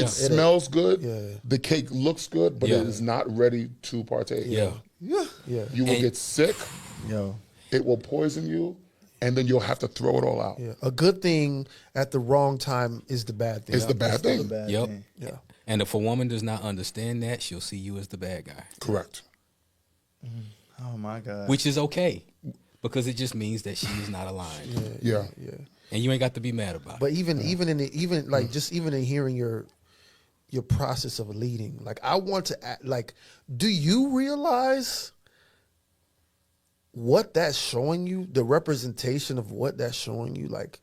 It smells good. Yeah. The cake looks good, but it is not ready to partake. Yeah. Yeah. You will get sick. Yo. It will poison you, and then you'll have to throw it all out. Yeah. A good thing at the wrong time is the bad thing. It's the bad Still a thing. bad Yep. thing. Yeah. And if a woman does not understand that, she'll see you as the bad guy, Correct. Oh my God. which is okay because it just means that she's not aligned, Yeah. and you ain't got to be mad about But it. even in hearing your process of leading, like I want to act, like, do you realize what that's showing you? The representation of what that's showing you? Like,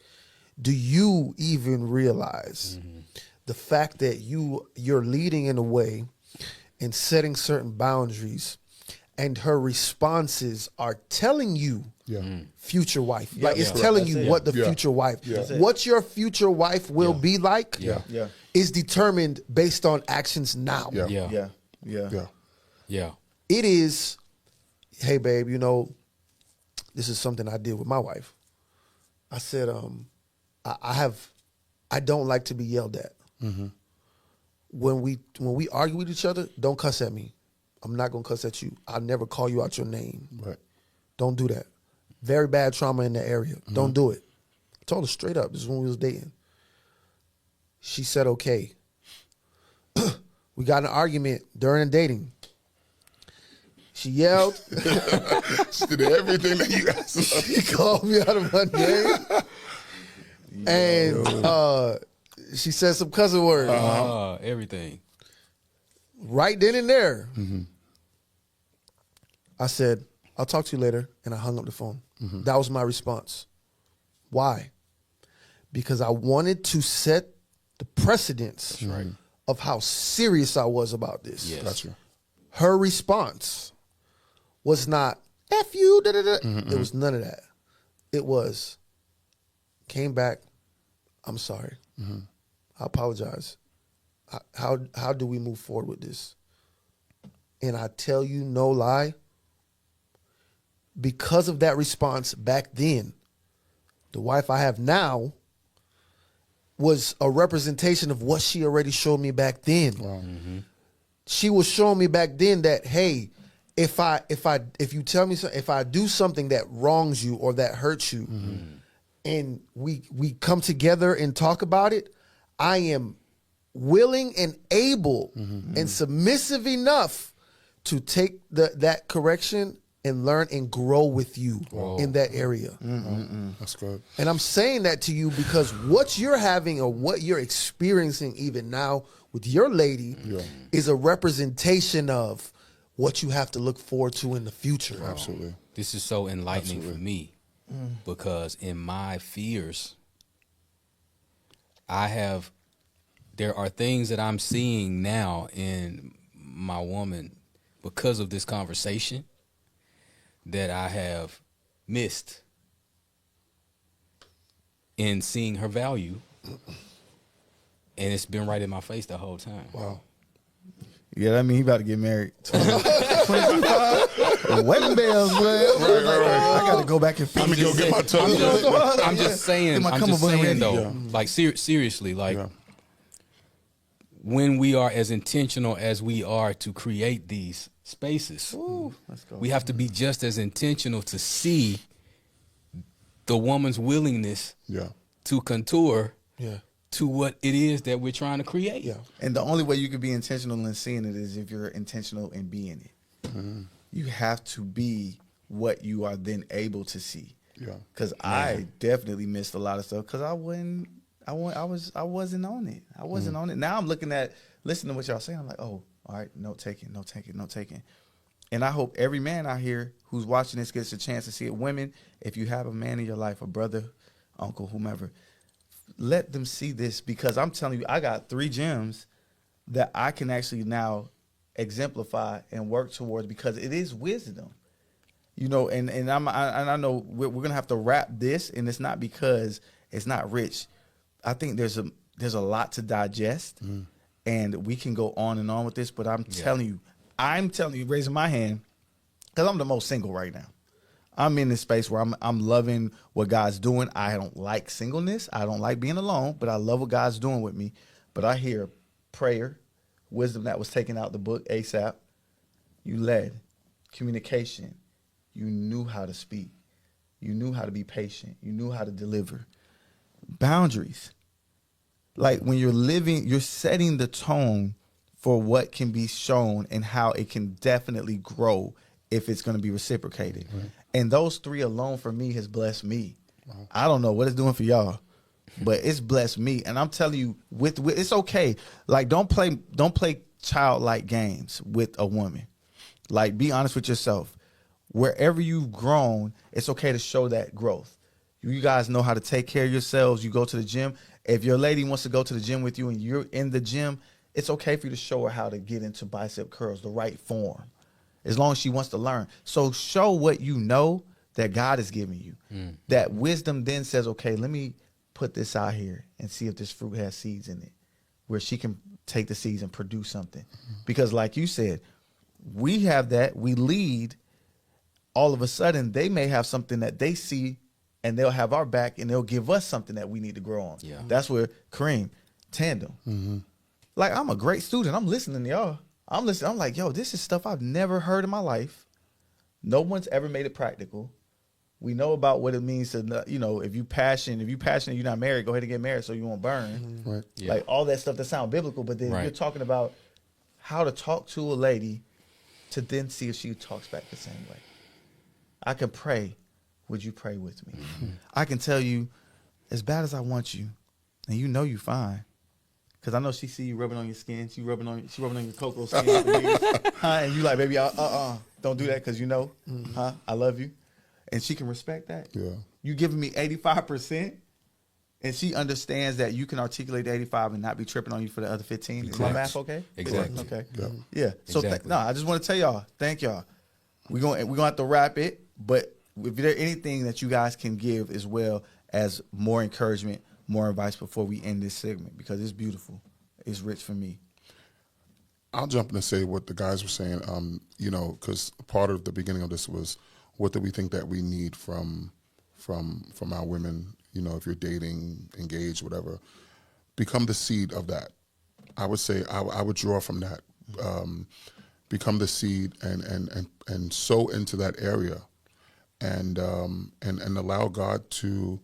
do you even realize the fact that you're leading in a way and setting certain boundaries, and her responses are telling you future wife. Like it's telling you what the future wife, what your future wife will be like is determined based on actions now. Yeah. It is, hey babe, you know, this is something I did with my wife. I said, I don't like to be yelled at. When we argue with each other, don't cuss at me. I'm not gonna cuss at you. I'll never call you out your name. Right. Don't do that. Very bad trauma in that area. Don't do it. I told her straight up. This is when we was dating. She said, okay. We got in an argument during dating. She yelled. She did everything that you asked. She called me out of my name. And she said some cussing words. Everything. Right then and there. I said, I'll talk to you later, and I hung up the phone. That was my response. Why? Because I wanted to set the precedence of how serious I was about this. Yes. Gotcha. Her response was not, F you, da, da, da. It was none of that. It was, came back, I'm sorry. I apologize. How do we move forward with this? And I tell you no lie, because of that response back then, the wife I have now was a representation of what she already showed me back then. She was showing me back then that, hey, if you tell me something, if I do something that wrongs you or that hurts you, and we come together and talk about it, I am willing and able and submissive enough to take that correction and learn and grow with you in that area. That's good. And I'm saying that to you because what you're having or what you're experiencing even now with your lady is a representation of what you have to look forward to in the future. Absolutely. This is so enlightening for me because in my fears, there are things that I'm seeing now in my woman because of this conversation that I have missed in seeing her value. And it's been right in my face the whole time. Wow. Yeah, that mean he about to get married. 25. Wedding bells, boy. Right. I got to go back and I'm finish. gonna go get my tongue. I'm just saying, though, like seriously, like when we are as intentional as we are to create these spaces, we have to be just as intentional to see the woman's willingness to contour to what it is that we're trying to create. And the only way you can be intentional in seeing it is if you're intentional in being it. You have to be what you are then able to see. Because I definitely missed a lot of stuff because I wasn't on it. I wasn't on it. Now I'm listening to what y'all saying. I'm like, oh, all right, note taking. And I hope every man out here who's watching this gets a chance to see it. Women, if you have a man in your life, a brother, uncle, whomever, let them see this because I'm telling you, I got 3 gems that I can actually now exemplify and work towards because it is wisdom. You know, and I know we're gonna have to wrap this, and it's not because it's not rich. I think there's a lot to digest, and we can go on and on with this. But I'm telling you, raising my hand, because I'm the most single right now. I'm in this space where I'm loving what God's doing. I don't like singleness. I don't like being alone, but I love what God's doing with me. But I hear prayer, wisdom that was taken out the book ASAP. You led, communication. You knew how to speak. You knew how to be patient. You knew how to deliver. Boundaries. Like when you're living, you're setting the tone for what can be shown and how it can definitely grow if it's going to be reciprocated. Right. And those 3 alone for me has blessed me. Wow. I don't know what it's doing for y'all, but it's blessed me. And I'm telling you, with it's okay. Like don't play childlike games with a woman. Like be honest with yourself. Wherever you've grown, it's okay to show that growth. You guys know how to take care of yourselves. You go to the gym. If your lady wants to go to the gym with you and you're in the gym, it's okay for you to show her how to get into bicep curls, the right form, as long as she wants to learn. So show what you know that God is giving you. That wisdom then says, okay, let me put this out here and see if this fruit has seeds in it, where she can take the seeds and produce something. Because like you said, we have that, we lead. All of a sudden, they may have something that they see and they'll have our back and they'll give us something that we need to grow on. Yeah. That's where Kareem, tandem. Like, I'm a great student. I'm listening to y'all. I'm listening. I'm like, yo, this is stuff I've never heard in my life. No one's ever made it practical. We know about what it means to, you know, if you passionate, you're not married, go ahead and get married so you won't burn. Right. Yeah. Like all that stuff that sound biblical, but then you're talking about how to talk to a lady to then see if she talks back the same way. I can pray. Would you pray with me? I can tell you, as bad as I want you, and you know you fine, because I know she see you rubbing on your skin. She rubbing on your cocoa skin. And you like, baby, don't do that because you know, I love you. And she can respect that. Yeah. You giving me 85%, and she understands that you can articulate the 85 and not be tripping on you for the other 15. Is my math okay? Exactly. Okay. Yeah. So I just want to tell y'all, thank y'all. We're gonna have to wrap it, but if there's anything that you guys can give as well as more encouragement, more advice before we end this segment, because it's beautiful. It's rich for me. I'll jump in and say what the guys were saying, you know, because part of the beginning of this was what do we think that we need from our women, you know, if you're dating, engaged, whatever. Become the seed of that. I would say I would draw from that. Become the seed and sow into that area. And allow God to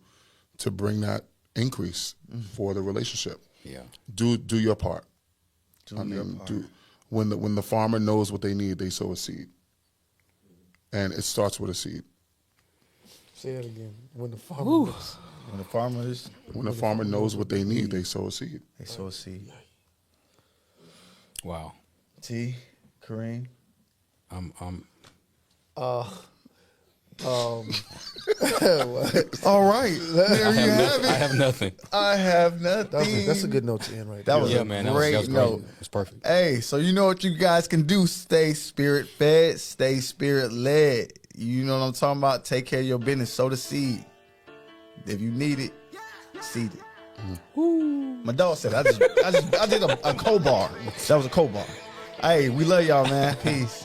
bring that increase for the relationship. Yeah. Do your part. When the farmer knows what they need, they sow a seed. And it starts with a seed. Say it again. When the farmer knows what they need, they sow a seed. They sow a seed. Wow. T, Kareem. All right. There you have it. I have nothing. I have nothing. That's a good note to end right there. That was a great note. It's perfect. Hey, so you know what you guys can do. Stay spirit fed, stay spirit led. You know what I'm talking about? Take care of your business. Sow the seed. If you need it, seed it. My dog said I did a co-bar. That was a co-bar. Hey, we love y'all, man. Peace.